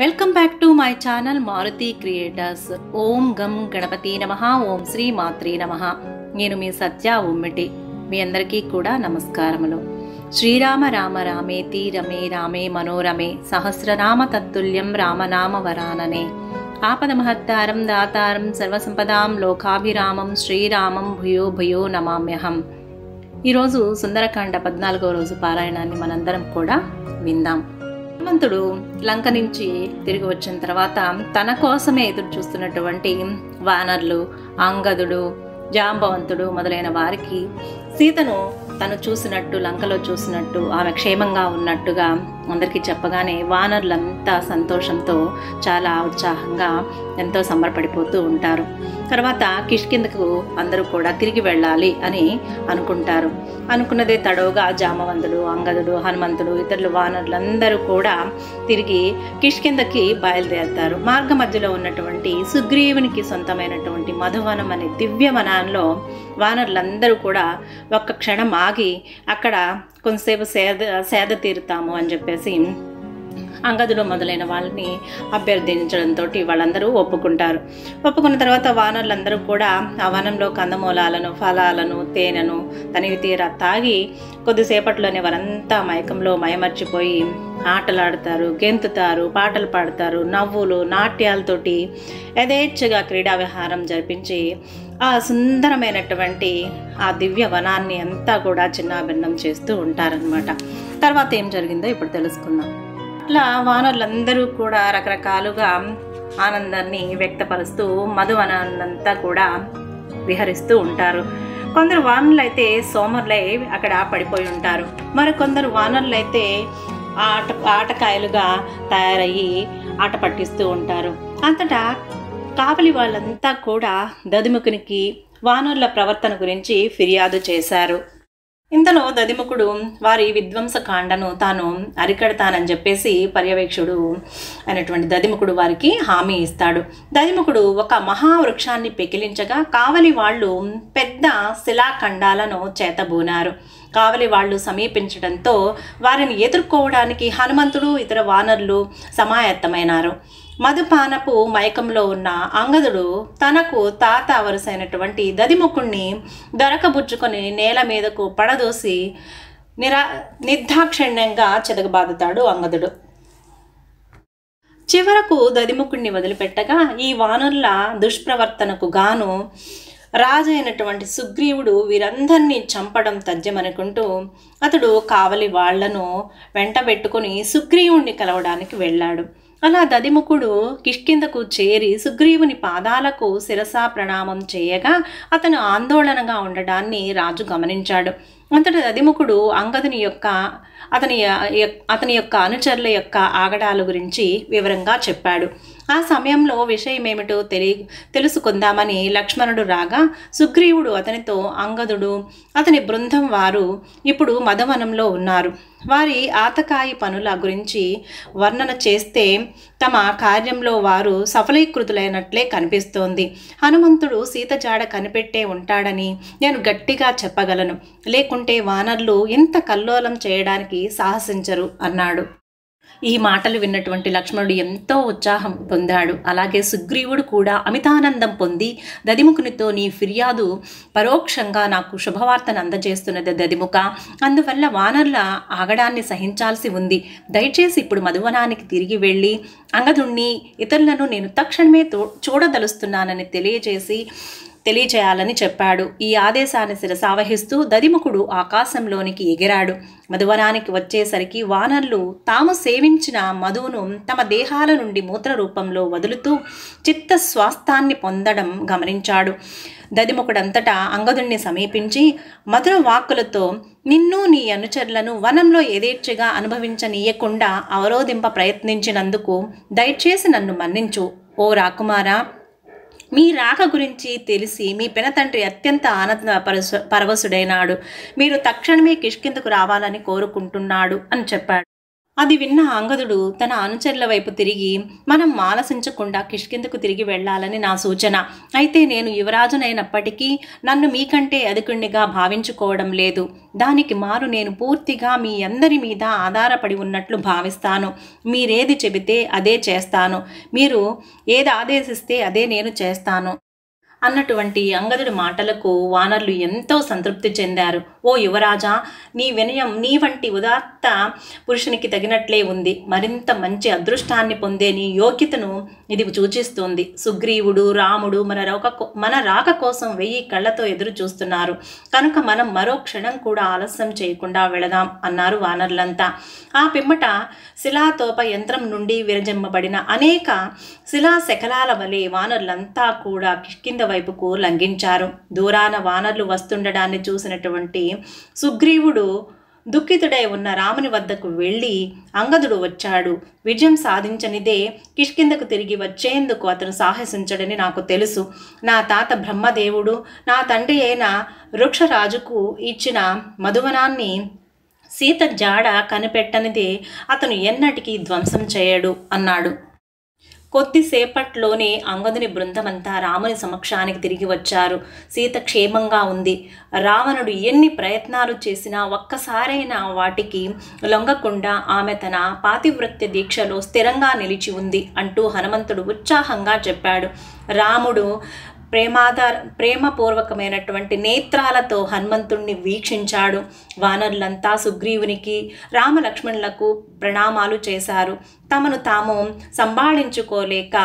Welcome back to my channel Maruti creators. ఓం గం గణపతి నమః. ఓం శ్రీ మాత్రే నమః. నేను మీ సత్య ఉమ్మిటి. మీ అందరికీ కూడా నమస్కారములు. శ్రీరామ రామ రామేతి రమే రామే మనోరమే సహస్రనామ తత్తుల్యం రామనామ వరాననే ఆపద మహత్తారం దాతారం సర్వసంపదాం లోకాభిరామం శ్రీరామం భూయో భూయో నమామ్యహం. ఈరోజు సుందరకాండ 14వ రోజు పారాయణాన్ని మనందరం కూడా విందాం. హనుమంతుడు లంక నుంచి తిరిగి వచ్చిన తర్వాత తన కోసమే ఎదురు చూస్తున్నటువంటి వానరులు, అంగదుడు, జాంబవంతుడు మొదలైన వారికి సీతను తను చూసినట్టు, లంకలో చూసినట్టు, ఆమె క్షేమంగా ఉన్నట్టుగా అందరికీ చెప్పగానే వానరులంతా సంతోషంతో చాలా ఉత్సాహంగా ఎంతో సంబరపడిపోతూ ఉంటారు. తర్వాత కిష్కిందకు అందరూ కూడా తిరిగి వెళ్ళాలి అని అనుకుంటారు. అనుకున్నదే తడవుగా జాంబవంతుడు, అంగదుడు, హనుమంతుడు, ఇతరులు వానరులందరూ కూడా తిరిగి కిష్కిందకి బయలుదేరుతారు. మార్గ మధ్యలో ఉన్నటువంటి సుగ్రీవునికి సొంతమైనటువంటి మధువనం అనే దివ్యవనంలో వానరులందరూ కూడా ఒక్క క్షణం ఆగి అక్కడ కొంతసేపు సేద తీరుతాము అని చెప్పేసి అంగదుడు మొదలైన వాళ్ళని అభ్యర్థించడంతో వాళ్ళందరూ ఒప్పుకుంటారు. ఒప్పుకున్న తర్వాత వానరులందరూ కూడా ఆ వనంలో కందమూలాలను, ఫలాలను, తేనెను తనివి తీరా తాగి కొద్దిసేపట్లోనే వారంతా మైకంలో మయమర్చిపోయి ఆటలాడతారు, గెంతుతారు, పాటలు పాడతారు, నవ్వులు, నాట్యాలతోటి యథేచ్ఛగా క్రీడా విహారం జరిపించి ఆ సుందరమైనటువంటి ఆ దివ్య వనాన్ని అంతా కూడా చిన్నాభిన్నం చేస్తూ ఉంటారనమాట. తర్వాత ఏం జరిగిందో ఇప్పుడు తెలుసుకుందాం. అట్లా వానరులందరూ కూడా రకరకాలుగా ఆనందాన్ని వ్యక్తపరుస్తూ మధువనాన్నంతా కూడా విహరిస్తూ ఉంటారు. కొందరు వానరులైతే సోమరులై అక్కడ పడిపోయి ఉంటారు. మరికొందరు వానరులైతే ఆటకాయలుగా తయారయ్యి ఆట పట్టిస్తూ ఉంటారు. అంతటా కావలి వాళ్ళంతా కూడా దదిముఖునికి వానరుల ప్రవర్తన గురించి ఫిర్యాదు చేశారు. ఇంతలో దదిముఖుడు వారి విధ్వంసకాండను తాను అరికడతానని చెప్పేసి పర్యవేక్షకుడు అయినటువంటి దదిముఖుడు వారికి హామీ ఇస్తాడు. దదిముఖుడు ఒక మహావృక్షాన్ని పెకిలించగా కావలి వాళ్ళు పెద్ద శిలాఖండాలను చేతబూనారు. కావలి వాళ్ళు సమీపించడంతో వారిని ఎదుర్కోవడానికి హనుమంతుడు, ఇతర వానరులు సమాయత్తమైనారు. మధుపానపు మైకంలో ఉన్న అంగదుడు తనకు తాత వరుసైనటువంటి దదిముఖుణ్ణి దొరకబుచ్చుకొని నేల మీదకు పడదోసి నిర్దాక్షిణ్యంగా చెదగబాదుతాడు అంగదుడు. చివరకు దదిముఖుణ్ణి వదిలిపెట్టగా ఈ వానరుల దుష్ప్రవర్తనకు గాను రాజు అయినటువంటి సుగ్రీవుడు వీరందరినీ చంపడం తథ్యమనుకుంటూ అతడు కావలి వాళ్లను వెంటబెట్టుకుని సుగ్రీవుణ్ణి కలవడానికి వెళ్ళాడు. అలా దదిముఖుడు కిష్కిందకు చేరి సుగ్రీవుని పాదాలకు శిరసా ప్రణామం చేయగా అతను ఆందోళనగా ఉండడాన్ని రాజు గమనించాడు. అంతటి దదిముఖుడు అంగదుని యొక్క అతని యొక్క అనుచరుల యొక్క ఆగడాల గురించి వివరంగా చెప్పాడు. ఆ సమయంలో విషయమేమిటో తెలుసుకుందామని లక్ష్మణుడు రాగా సుగ్రీవుడు అతనితో అంగదుడు, అతని బృందం వారు ఇప్పుడు మధువనంలో ఉన్నారు. వారి ఆతకాయి పనుల గురించి వర్ణన చేస్తే తమ కార్యంలో వారు సఫలీకృతులైనట్లే కనిపిస్తోంది. హనుమంతుడు సీత జాడ కనిపెట్టే ఉంటాడని నేను గట్టిగా చెప్పగలను. లేకుంటే వానరులు ఇంత కల్లోలం చేయడానికి సాహసించరు అన్నాడు. ఈ మాటలు విన్నటువంటి లక్ష్మణుడు ఎంతో ఉత్సాహం పొందాడు. అలాగే సుగ్రీవుడు కూడా అమితానందం పొంది దదిముఖునితో నీ ఫిర్యాదు పరోక్షంగా నాకు శుభవార్తను అందజేస్తున్నది దదిముఖ. అందువల్ల వానరుల ఆగడాన్ని సహించాల్సి ఉంది. దయచేసి ఇప్పుడు మధువనానికి తిరిగి వెళ్ళి అంగదుణ్ణి, ఇతరులను నేను తక్షణమే చూడదలుస్తున్నానని తెలియచేయాలని చెప్పాడు. ఈ ఆదేశాన్ని శిరసావహిస్తూ దదిముఖుడు ఆకాశంలోనికి ఎగిరాడు. మధువనానికి వచ్చేసరికి వానరులు తాము సేవించిన మధువును తమ దేహాల నుండి మూత్ర రూపంలో వదులుతూ చిత్త స్వాస్థాన్ని పొందడం గమనించాడు. దదిముఖుడంతటా అంగదుణ్ణి సమీపించి మధుర వాక్కులతో నిన్ను, నీ అనుచరులను వనంలో యథేచ్ఛగా అనుభవించనీయకుండా అవరోధింప ప్రయత్నించినందుకు దయచేసి నన్ను మన్నించు. ఓ రాకుమారా, మీ రాక గురించి తెలిసి మీ పినతండ్రి అత్యంత ఆనంద పరవశుడైనాడు. మీరు తక్షణమే కిష్కిందకు రావాలని కోరుకుంటున్నాడు అని చెప్పాడు. అది విన్న అంగదుడు తన అనుచరుల వైపు తిరిగి, మనం మానసించకుండా కిష్కిందకు తిరిగి వెళ్ళాలని నా సూచన. అయితే నేను యువరాజునైనప్పటికీ నన్ను మీకంటే అధికుణ్ణిగా భావించుకోవడం లేదు. దానికి మారు నేను పూర్తిగా మీ అందరి మీద ఆధారపడి ఉన్నట్లు భావిస్తాను. మీరేది చెబితే అదే చేస్తాను. మీరు ఏది ఆదేశిస్తే అదే నేను చేస్తాను అన్నటువంటి అంగదుడి మాటలకు వానరులు ఎంతో సంతృప్తి చెందారు. ఓ యువరాజా, నీ వినయం నీ వంటి ఉదాత్త పురుషునికి తగినట్లే ఉంది. మరింత మంచి అదృష్టాన్ని పొందే నీ యోగ్యతను ఇది సూచిస్తోంది. సుగ్రీవుడు, రాముడు మన రాక కోసం 1000 కళ్ళతో ఎదురు చూస్తున్నారు. కనుక మనం మరో క్షణం కూడా ఆలస్యం చేయకుండా వెళదాం అన్నారు వానరులంతా. ఆ పిమ్మట శిలాతోప యంత్రం నుండి విరజిమ్మబడిన అనేక శిలా శకలాల వలె వానరులంతా కూడా కిష్కింద వైపుకు లంఘించారు. దూరాన వానరులు వస్తుండడాన్ని చూసినటువంటి సుగ్రీవుడు దుఃఖితుడై ఉన్న రాముని వద్దకు వెళ్ళి, అంగదుడు వచ్చాడు. విజయం సాధించనిదే కిష్కిందకు తిరిగి వచ్చేందుకు అతను సాహసించడని నాకు తెలుసు. నా తాత బ్రహ్మదేవుడు నా తండ్రి అయిన వృక్షరాజుకు ఇచ్చిన మధువనాన్ని సీత జాడ కనిపెట్టనిదే అతను ఎన్నటికీ ధ్వంసం చేయడు అన్నాడు. కొద్దిసేపట్లోనే అంగదుని బృందమంతా రాముని సమక్షానికి తిరిగి వచ్చారు. సీత క్షేమంగా ఉంది. రావణుడు ఎన్ని ప్రయత్నాలు చేసినా ఒక్కసారైనా వాటికి లొంగకుండా ఆమె తన పాతివ్రత్య దీక్షలో స్థిరంగా నిలిచి ఉంది అంటూ హనుమంతుడు ఉత్సాహంగా చెప్పాడు. రాముడు ప్రేమపూర్వకమైనటువంటి నేత్రాలతో హనుమంతుణ్ణి వీక్షించాడు. వానరులంతా సుగ్రీవునికి, రామలక్ష్మణులకు ప్రణామాలు చేశారు. తమను తాము సంభాళించుకోలేక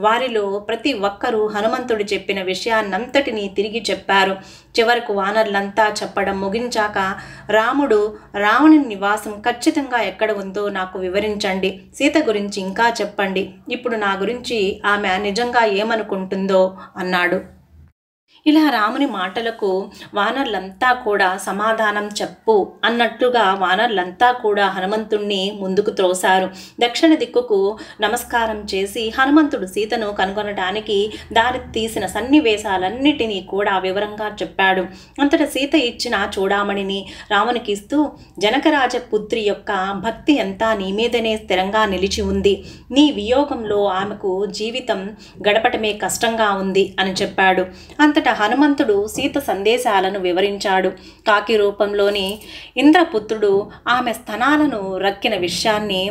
వారిలో ప్రతి ఒక్కరూ హనుమంతుడు చెప్పిన విషయాన్నంతటినీ తిరిగి చెప్పారు. చివరకు వానరులంతా చెప్పడం ముగించాక, రాముడు, రావణుని నివాసం ఖచ్చితంగా ఎక్కడ ఉందో నాకు వివరించండి. సీత గురించి ఇంకా చెప్పండి. ఇప్పుడు నా గురించి ఆమె నిజంగా ఏమనుకుంటుందో అన్నాడు. ఇలా రాముని మాటలకు వానరులంతా కూడా సమాధానం చెప్పు అన్నట్టుగా వానరులంతా కూడా హనుమంతుణ్ణి ముందుకు త్రోశారు. దక్షిణ దిక్కుకు నమస్కారం చేసి హనుమంతుడు సీతను కనుగొనడానికి దారి తీసిన సన్నివేశాలన్నిటినీ కూడా వివరంగా చెప్పాడు. అంతటా సీత ఇచ్చిన చూడామణిని రామునికి ఇస్తూ, జనకరాజ పుత్రి యొక్క భక్తి అంతా నీ మీదనే స్థిరంగా నిలిచి ఉంది. నీ వియోగంలో ఆమెకు జీవితం గడపటమే కష్టంగా ఉంది అని చెప్పాడు. అంతటా హనుమంతుడు సీత సందేశాలను వివరించాడు. కాకి రూపంలోని ఇంద్రపుత్రుడు ఆమె స్తనాలను రక్కిన విషయాన్ని,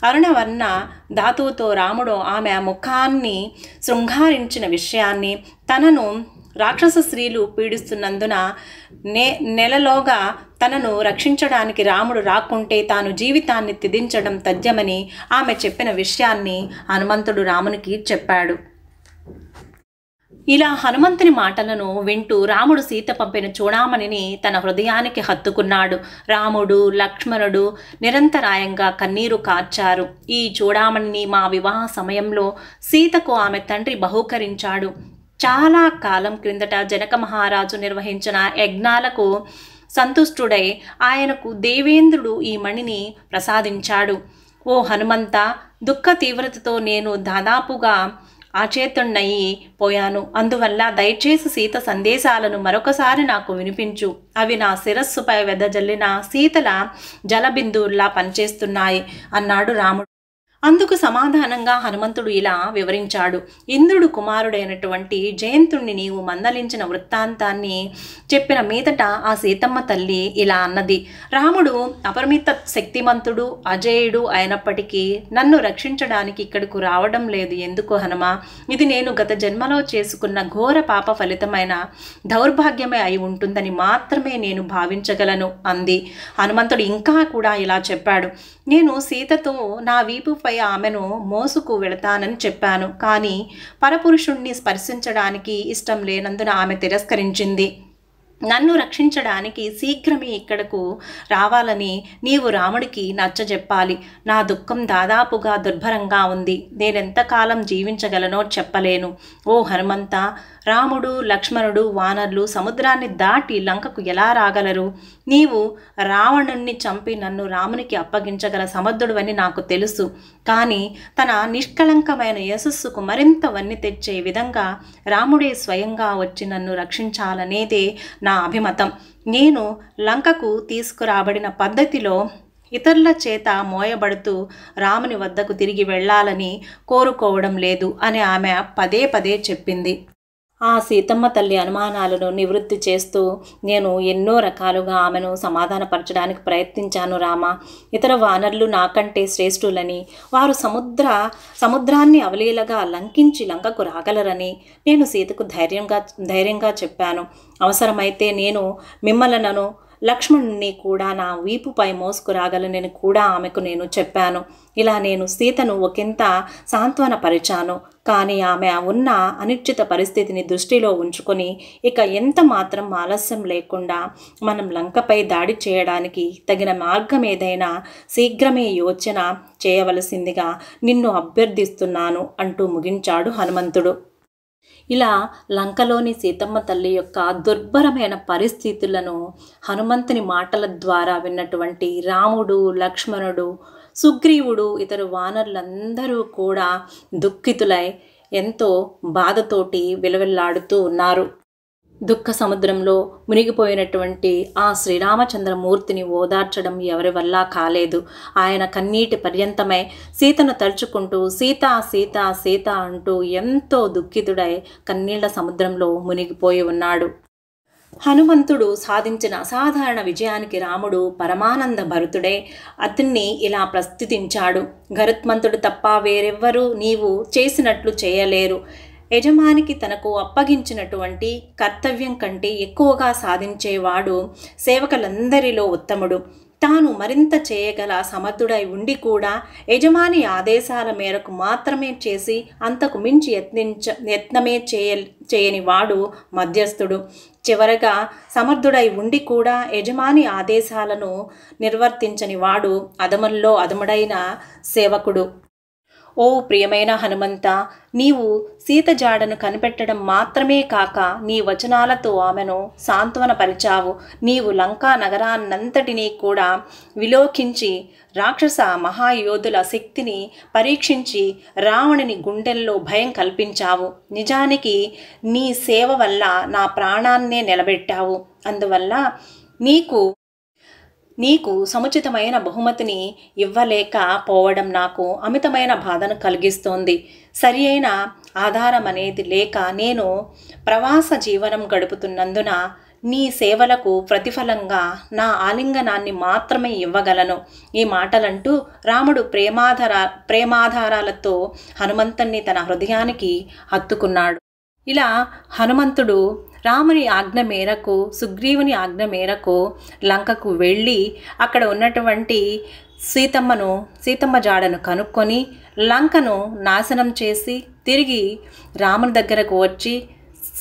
అరుణవర్ణ ధాతువుతో రాముడు ఆమె ముఖాన్ని శృంగారించిన విషయాన్ని, తనను రాక్షస స్త్రీలు పీడిస్తున్నందున నెలలోగా తనను రక్షించడానికి రాముడు రాకుంటే తాను జీవితాన్ని త్యజించడం తథ్యమని ఆమె చెప్పిన విషయాన్ని హనుమంతుడు రామునికి చెప్పాడు. ఇలా హనుమంతుని మాటలను వింటూ రాముడు సీత పంపిన చూడామణిని తన హృదయానికి హత్తుకున్నాడు. రాముడు, లక్ష్మణుడు నిరంతరాయంగా కన్నీరు కార్చారు. ఈ చూడామణిని మా వివాహ సమయంలో సీతకు ఆమె తండ్రి బహూకరించాడు. చాలా కాలం క్రిందట జనక మహారాజు నిర్వహించిన యజ్ఞాలకు సంతుష్టుడై ఆయనకు దేవేంద్రుడు ఈ మణిని ప్రసాదించాడు. ఓ హనుమంత, దుఃఖ తీవ్రతతో నేను దాదాపుగా ఆచేతున్నయి పోయాను. అందువల్ల దయచేసి సీత సందేశాలను మరొకసారి నాకు వినిపించు. అవి నా శిరస్సుపై వెదజల్లిన శీతల జలబిందువుల్లా పనిచేస్తున్నాయి అన్నాడు రాముడు. అందుకు సమాధానంగా హనుమంతుడు ఇలా వివరించాడు. ఇంద్రుడు కుమారుడైనటువంటి జయంతుణ్ణి నీవు మందలించిన వృత్తాంతాన్ని చెప్పిన మీదట ఆ సీతమ్మ తల్లి ఇలా అన్నది. రాముడు అపరిమిత శక్తిమంతుడు, అజేయుడు అయినప్పటికీ నన్ను రక్షించడానికి ఇక్కడకు రావడం లేదు ఎందుకు హనుమా? ఇది నేను గత జన్మలో చేసుకున్న ఘోర పాప ఫలితమైన దౌర్భాగ్యమే అయి ఉంటుందని మాత్రమే నేను భావించగలను అంది. హనుమంతుడు ఇంకా కూడా ఇలా చెప్పాడు. నేను సీతతో నా వీపుపై ఆమెను మోసుకు వెళతానని చెప్పాను. కానీ పరపురుషుణ్ణి స్పర్శించడానికి ఇష్టం లేనందున ఆమె తిరస్కరించింది. నన్ను రక్షించడానికి శీఘ్రమే ఇక్కడకు రావాలని నీవు రాముడికి నచ్చజెప్పాలి. నా దుఃఖం దాదాపుగా దుర్భరంగా ఉంది. నేనెంతకాలం జీవించగలనో చెప్పలేను. ఓ హనుమంత, రాముడు, లక్ష్మణుడు, వానరులు సముద్రాన్ని దాటి లంకకు ఎలా రాగలరు? నీవు రావణుణ్ణి చంపి నన్ను రామునికి అప్పగించగల సమర్థుడువని నాకు తెలుసు. కానీ తన నిష్కళంకమైన యశస్సుకు మరింత వన్ని తెచ్చే విధంగా రాముడే స్వయంగా వచ్చి నన్ను రక్షించాలనేదే నా అభిమతం. నేను లంకకు తీసుకురాబడిన పద్ధతిలో ఇతరుల చేత మోయబడుతూ రాముని వద్దకు తిరిగి వెళ్ళాలని కోరుకోవడం లేదు అని ఆమె పదే పదే చెప్పింది. ఆ సీతమ్మ తల్లి అనుమానాలను నివృత్తి చేస్తూ నేను ఎన్నో రకాలుగా ఆమెను సమాధానపరచడానికి ప్రయత్నించాను రామా. ఇతర వానరులు నాకంటే శ్రేష్ఠులని, వారు సముద్రాన్ని అవలీలగా లంకించి లంకకు రాగలరని నేను సీతకు ధైర్యంగా చెప్పాను. అవసరమైతే నేను మిమ్మలను లక్ష్మణుని కూడా నా వీపుపై మోసుకురాగలనని కూడా ఆమెకు నేను చెప్పాను. ఇలా నేను సీతను ఒకంత సాంత్వనపరిచాను. కానీ ఆమె ఉన్న అనిశ్చిత పరిస్థితిని దృష్టిలో ఉంచుకొని ఇక ఎంత మాత్రం ఆలస్యం లేకుండా మనం లంకపై దాడి చేయడానికి తగిన మార్గం ఏదైనా శీఘ్రమే యోచన చేయవలసిందిగా నిన్ను అభ్యర్థిస్తున్నాను అంటూ ముగించాడు హనుమంతుడు. ఇలా లంకలోని సీతమ్మ తల్లి యొక్క దుర్భరమైన పరిస్థితులను హనుమంతుని మాటల ద్వారా విన్నటువంటి రాముడు, లక్ష్మణుడు, సుగ్రీవుడు, ఇతర వానరులందరూ కూడా దుఃఖితులై ఎంతో బాధతోటి విలవిల్లాడుతూ ఉన్నారు. దుఃఖ సముద్రంలో మునిగిపోయినటువంటి ఆ శ్రీరామచంద్రమూర్తిని ఓదార్చడం ఎవరి వల్ల కాలేదు. ఆయన కన్నీటి పర్యంతమై సీతను తలుచుకుంటూ సీత సీత సీత అంటూ ఎంతో దుఃఖితుడై కన్నీళ్ల సముద్రంలో మునిగిపోయి ఉన్నాడు. హనుమంతుడు సాధించిన అసాధారణ విజయానికి రాముడు పరమానంద భరితుడై అతన్ని ఇలా ప్రస్తుతించాడు. గరుత్మంతుడు తప్ప వేరెవ్వరూ నీవు చేసినట్లు చేయలేరు. యజమానికి తనకు అప్పగించినటువంటి కర్తవ్యం కంటే ఎక్కువగా సాధించేవాడు సేవకులందరిలో ఉత్తముడు. తాను మరింత చేయగల సమర్థుడై ఉండి కూడా యజమాని ఆదేశాల మేరకు మాత్రమే చేసి అంతకు మించి యత్నమే చేయని వాడు మధ్యస్థుడు. చివరగా సమర్థుడై ఉండి కూడా యజమాని ఆదేశాలను నిర్వర్తించని వాడు అధముల్లో అధముడైన సేవకుడు. ఓ ప్రియమైన హనుమంత, నీవు సీత జాడను కనిపెట్టడం మాత్రమే కాక నీ వచనాలతో ఆమెను సాంత్వనపరిచావు. నీవు లంకా నగరాన్నంతటినీ కూడా విలోకించి రాక్షస మహాయోధుల శక్తిని పరీక్షించి రావణుని గుండెల్లో భయం కల్పించావు. నిజానికి నీ సేవ వల్ల నా ప్రాణాన్నే నిలబెట్టావు. అందువల్ల నీకు సముచితమైన బహుమతిని ఇవ్వలేక పోవడం నాకు అమితమైన బాధను కలిగిస్తోంది. సరి అయిన ఆధారం అనేది లేక నేను ప్రవాస జీవనం గడుపుతున్నందున నీ సేవలకు ప్రతిఫలంగా నా ఆలింగనాన్ని మాత్రమే ఇవ్వగలను. ఈ మాటలంటూ రాముడు ప్రేమాధారాలతో హనుమంతుణ్ణి తన హృదయానికి హత్తుకున్నాడు. ఇలా హనుమంతుడు రాముని ఆజ్ఞ మేరకు, సుగ్రీవుని ఆజ్ఞ మేరకు లంకకు వెళ్ళి అక్కడ ఉన్నటువంటి సీతమ్మ జాడను కనుక్కొని లంకను నాశనం చేసి తిరిగి రాముని దగ్గరకు వచ్చి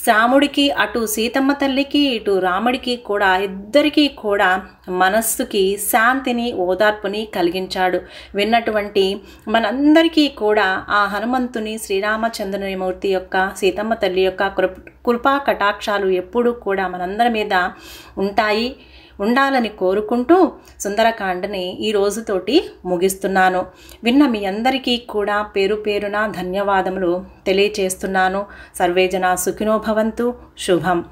రాముడికి, అటు సీతమ్మ తల్లికి, ఇటు రాముడికి కూడా ఇద్దరికీ కూడా మనస్సుకి శాంతిని, ఓదార్పుని కలిగించాడు. విన్నటువంటి మనందరికీ కూడా ఆ హనుమంతుని, శ్రీరామచంద్రమూర్తి యొక్క, సీతమ్మ తల్లి యొక్క కృపా కటాక్షాలు ఎప్పుడూ కూడా మనందరి మీద ఉండాలని కోరుకుంటూ సుందరకాండని ఈ రోజుతోటి ముగిస్తున్నాను. విన్న మీ అందరికీ కూడా పేరు పేరున ధన్యవాదములు తెలియచేస్తున్నాను. సర్వేజన సుఖినో భవంతు. శుభం.